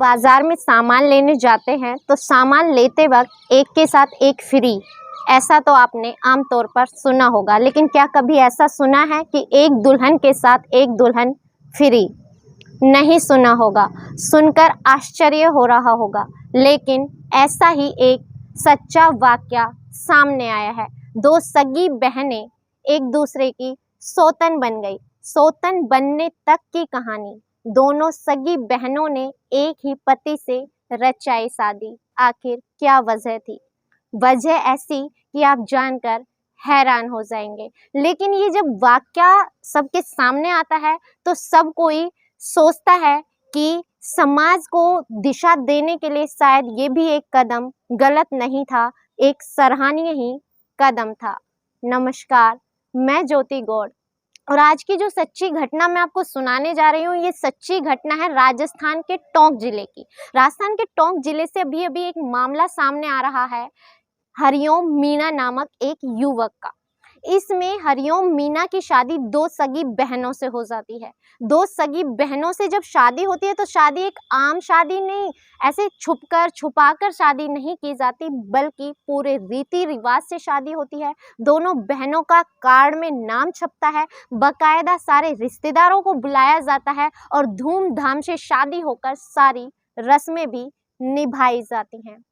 बाजार में सामान लेने जाते हैं तो सामान लेते वक्त एक के साथ एक फ्री, ऐसा तो आपने आमतौर पर सुना होगा। लेकिन क्या कभी ऐसा सुना है कि एक दुल्हन के साथ एक दुल्हन फ्री? नहीं सुना होगा। सुनकर आश्चर्य हो रहा होगा, लेकिन ऐसा ही एक सच्चा वाकया सामने आया है। दो सगी बहनें एक दूसरे की सौतन बन गई। सौतन बनने तक की कहानी। दोनों सगी बहनों ने एक ही पति से रचाई शादी। आखिर क्या वजह थी? वजह ऐसी कि आप जानकर हैरान हो जाएंगे। लेकिन ये जब वाकया सबके सामने आता है तो सब कोई सोचता है कि समाज को दिशा देने के लिए शायद ये भी एक कदम गलत नहीं था, एक सराहनीय ही कदम था। नमस्कार, मैं ज्योति गौड़ और आज की जो सच्ची घटना मैं आपको सुनाने जा रही हूँ, ये सच्ची घटना है राजस्थान के टोंक जिले की। राजस्थान के टोंक जिले से अभी अभी एक मामला सामने आ रहा है, हरिओम मीणा नामक एक युवक का। इसमें हरिओम मीणा की शादी दो सगी बहनों से हो जाती है। दो सगी बहनों से जब शादी होती है तो शादी एक आम शादी नहीं, ऐसे छुपाकर शादी नहीं की जाती, बल्कि पूरे रीति रिवाज से शादी होती है। दोनों बहनों का कार्ड में नाम छपता है, बकायदा सारे रिश्तेदारों को बुलाया जाता है और धूमधाम से शादी होकर सारी रस्में भी निभाई जाती हैं।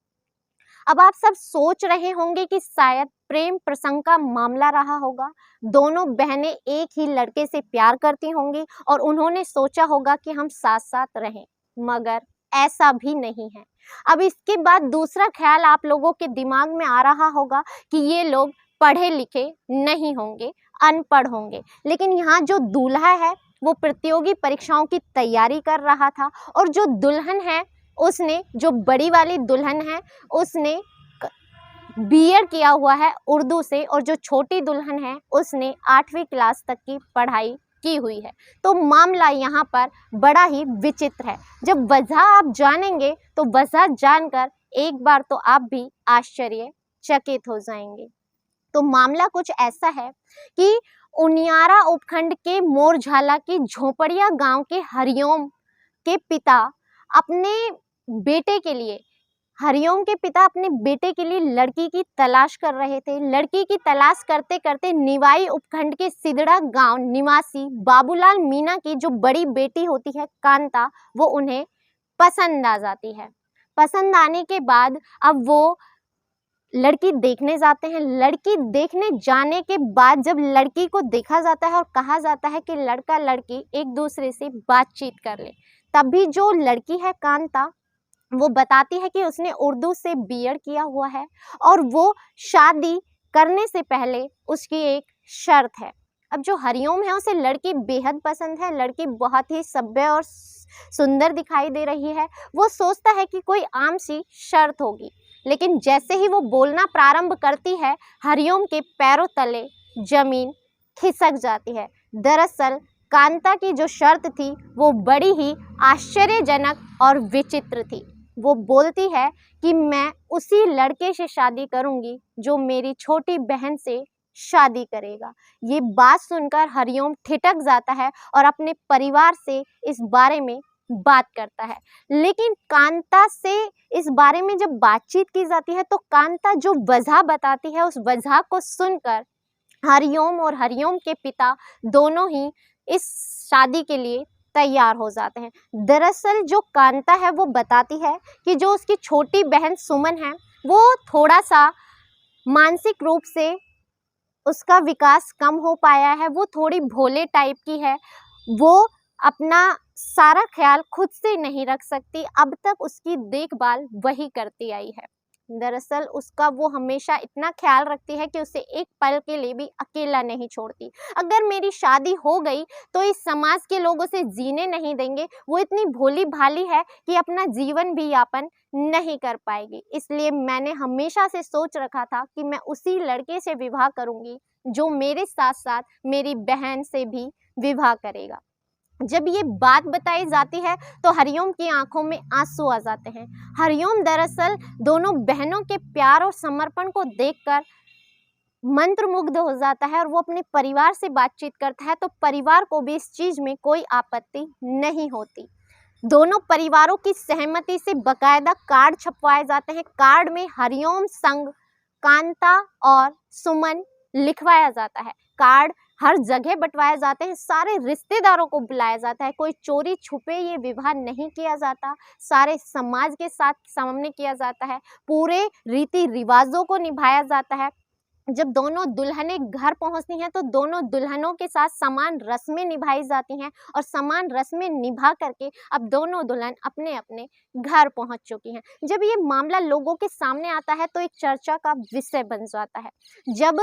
अब आप सब सोच रहे होंगे कि शायद प्रेम प्रसंग का मामला रहा होगा। दोनों बहनें एक ही लड़के से प्यार करती होंगी और उन्होंने सोचा होगा कि हम साथ साथ रहें, मगर ऐसा भी नहीं है। अब इसके बाद दूसरा ख्याल आप लोगों के दिमाग में आ रहा होगा कि ये लोग पढ़े लिखे नहीं होंगे, अनपढ़ होंगे। लेकिन यहाँ जो दूल्हा है वो प्रतियोगी परीक्षाओं की तैयारी कर रहा था और जो दुल्हन है उसने, जो बड़ी वाली दुल्हन है, उसने बीएड किया हुआ है उर्दू से और जो छोटी दुल्हन है उसने 8वीं क्लास तक की पढ़ाई की हुई है। तो मामला यहाँ पर बड़ा ही विचित्र है। जब वजह आप जानेंगे तो वजह जानकर एक बार तो आप भी आश्चर्यचकित हो जाएंगे। तो मामला कुछ ऐसा है कि उनियारा उपखंड के मोरझाला की झोपड़िया गांव के हरिओम के पिता अपने बेटे के लिए अपने बेटे के लिए लड़की की तलाश कर रहे थे। लड़की की तलाश करते करते निवाई उपखंड के सिदड़ा गांव निवासी बाबूलाल मीणा की जो बड़ी बेटी होती है कांता, वो उन्हें पसंद आ जाती है। पसंद आने के बाद अब वो लड़की देखने जाते हैं। लड़की देखने जाने के बाद जब लड़की को देखा जाता है और कहा जाता है कि लड़का लड़की एक दूसरे से बातचीत कर ले, तभी जो लड़की है कांता, वो बताती है कि उसने उर्दू से बीएड किया हुआ है और वो शादी करने से पहले उसकी एक शर्त है। अब जो हरिओम है उसे लड़की बेहद पसंद है, लड़की बहुत ही सभ्य और सुंदर दिखाई दे रही है। वो सोचता है कि कोई आम सी शर्त होगी, लेकिन जैसे ही वो बोलना प्रारंभ करती है, हरिओम के पैरों तले जमीन खिसक जाती है। दरअसल कांता की जो शर्त थी वो बड़ी ही आश्चर्यजनक और विचित्र थी। वो बोलती है कि मैं उसी लड़के से शादी करूंगी जो मेरी छोटी बहन से शादी करेगा। ये बात सुनकर हरिओम ठिठक जाता है और अपने परिवार से इस बारे में बात करता है। लेकिन कांता से इस बारे में जब बातचीत की जाती है तो कांता जो वजह बताती है, उस वजह को सुनकर हरिओम और हरिओम के पिता दोनों ही इस शादी के लिए तैयार हो जाते हैं। दरअसल जो कांता है वो बताती है कि जो उसकी छोटी बहन सुमन है वो थोड़ा सा मानसिक रूप से उसका विकास कम हो पाया है, वो थोड़ी भोले टाइप की है, वो अपना सारा ख्याल खुद से नहीं रख सकती, अब तक उसकी देखभाल वही करती आई है। दरअसल उसका वो हमेशा इतना ख्याल रखती है कि उसे एक पल के लिए भी अकेला नहीं छोड़ती। अगर मेरी शादी हो गई तो इस समाज के लोग उसे जीने नहीं देंगे। वो इतनी भोली भाली है कि अपना जीवन भी यापन नहीं कर पाएगी। इसलिए मैंने हमेशा से सोच रखा था कि मैं उसी लड़के से विवाह करूंगी जो मेरे साथ साथ मेरी बहन से भी विवाह करेगा। जब ये बात बताई जाती है तो हरिओम की आंखों में आंसू आ जाते हैं। हरिओम दरअसल दोनों बहनों के प्यार और समर्पण को देखकर मंत्रमुग्ध हो जाता है और वो अपने परिवार से बातचीत करता है तो परिवार को भी इस चीज में कोई आपत्ति नहीं होती। दोनों परिवारों की सहमति से बकायदा कार्ड छपवाए जाते हैं। कार्ड में हरिओम संग कांता और सुमन लिखवाया जाता है। कार्ड हर जगह बंटवाए जाते हैं। सारे रिश्तेदारों को बुलाया जाता है। कोई चोरी छुपे ये विवाह नहीं किया जाता। सारे समाज के साथ सामने किया जाता है। पूरे रीति रिवाजों को निभाया जाता है। जब दोनों दुल्हनें घर पहुंचती हैं तो दोनों दुल्हनों के साथ समान रस्में निभाई जाती हैं और समान रस्में निभा करके अब दोनों दुल्हन अपने अपने घर पहुंच चुकी हैं। जब ये मामला लोगों के सामने आता है तो एक चर्चा का विषय बन जाता है। जब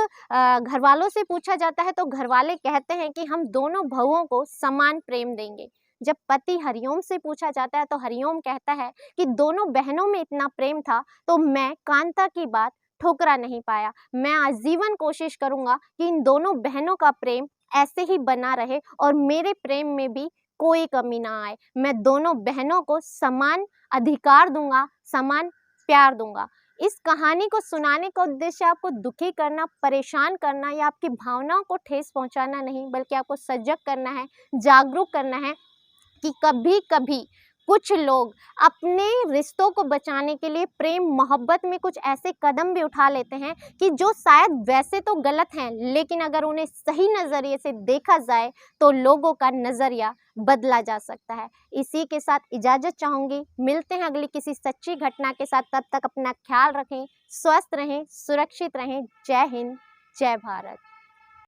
घर वालों से पूछा जाता है तो घर वाले कहते हैं कि हम दोनों बहुओं को समान प्रेम देंगे। जब पति हरिओम से पूछा जाता है तो हरिओम कहता है कि दोनों बहनों में इतना प्रेम था तो मैं कांता की बात ठुकरा नहीं पाया। मैं आजीवन कोशिश करूंगा कि इन दोनों बहनों का प्रेम ऐसे ही बना रहे और मेरे प्रेम में भी कोई कमी ना आए। मैं दोनों बहनों को समान अधिकार दूंगा, समान प्यार दूंगा। इस कहानी को सुनाने का उद्देश्य आपको दुखी करना, परेशान करना या आपकी भावनाओं को ठेस पहुंचाना नहीं, बल्कि आपको सजग करना है, जागरूक करना है कि कभी कभी कुछ लोग अपने रिश्तों को बचाने के लिए प्रेम मोहब्बत में कुछ ऐसे कदम भी उठा लेते हैं कि जो शायद वैसे तो गलत हैं, लेकिन अगर उन्हें सही नज़रिए से देखा जाए तो लोगों का नज़रिया बदला जा सकता है। इसी के साथ इजाज़त चाहूँगी। मिलते हैं अगली किसी सच्ची घटना के साथ। तब तक अपना ख्याल रखें, स्वस्थ रहें, सुरक्षित रहें। जय हिंद, जय भारत।